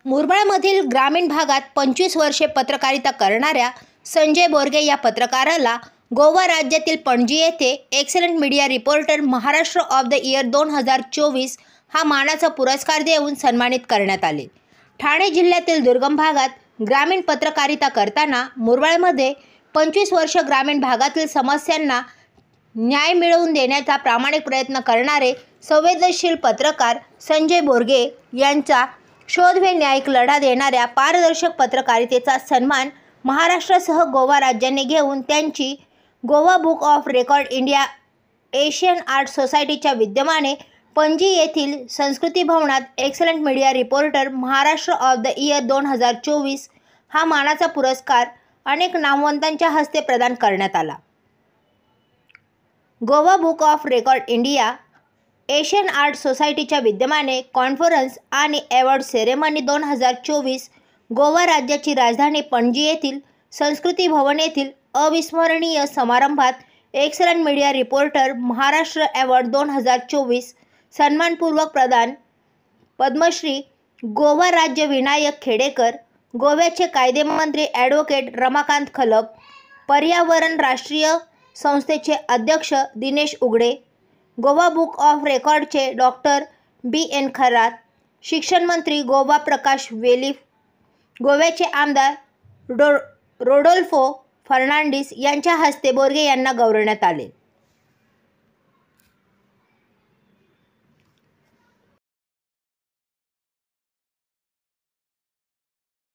मुरबाडमधील ग्रामीण भागात 25 वर्षे पत्रकारिता करणाऱ्या संजय बोरगे या पत्रकाराला गोवा राज्यातील पणजी येथे excellent media reporter Maharashtra of the year 2024 हा मानाचा पुरस्कार देऊन सन्मानित करण्यात आले। ठाणे जिल्ह्यातील दुर्गम भागात ग्रामीण पत्रकारिता करताना मुरबाडमध्ये 25 वर्ष ग्रामीण भागातील समस्यांना न्याय मिळवून देण्याचा प्रामाणिक प्रयत्न करणारे संवेदनशील पत्रकार संजय बोरगे यांचा शोध व न्यायिक लढा देणाऱ्या पारदर्शक पत्रकारितेचा सन्मान महाराष्ट्रासह गोवा राज्याने घेऊन त्यांची Goa book of record India Asian art सोसायटीच्या विद्यमाने पणजी येथील संस्कृती भवनात excellent media reporter Maharashtra of the year 2024 हा मानाचा पुरस्कार अनेक नामवंतांच्या हस्ते प्रदान करण्यात आला। Goa book of record India Asian art सोसायटीच्या विद्यमाने कॉन्फरन्स आणि अवॉर्ड सेरेमनी 2024 गोवा राज्याची राजधानी पणजी येथील संस्कृती भवन येथील अविस्मरणीय समारंभात excellent media reporter Maharashtra award 2024 सन्मानपूर्वक प्रदान पद्मश्री गोवा राज्य विनायक खेडेकर, गोव्याचे कायदेमंत्री ॲडव्होकेट रमाकांत खलप, पर्यावरण राष्ट्रीय संस्थेचे अध्यक्ष दिनेश उघडे, गोवा बुक ऑफ रेकॉर्डचे डॉक्टर BN खरात, शिक्षण मंत्री गोवा प्रकाश वेलीफ, गोव्याचे आमदार रोडोल्फो फर्नांडिस यांच्या हस्ते बोरगे यांना गौरवण्यात आले।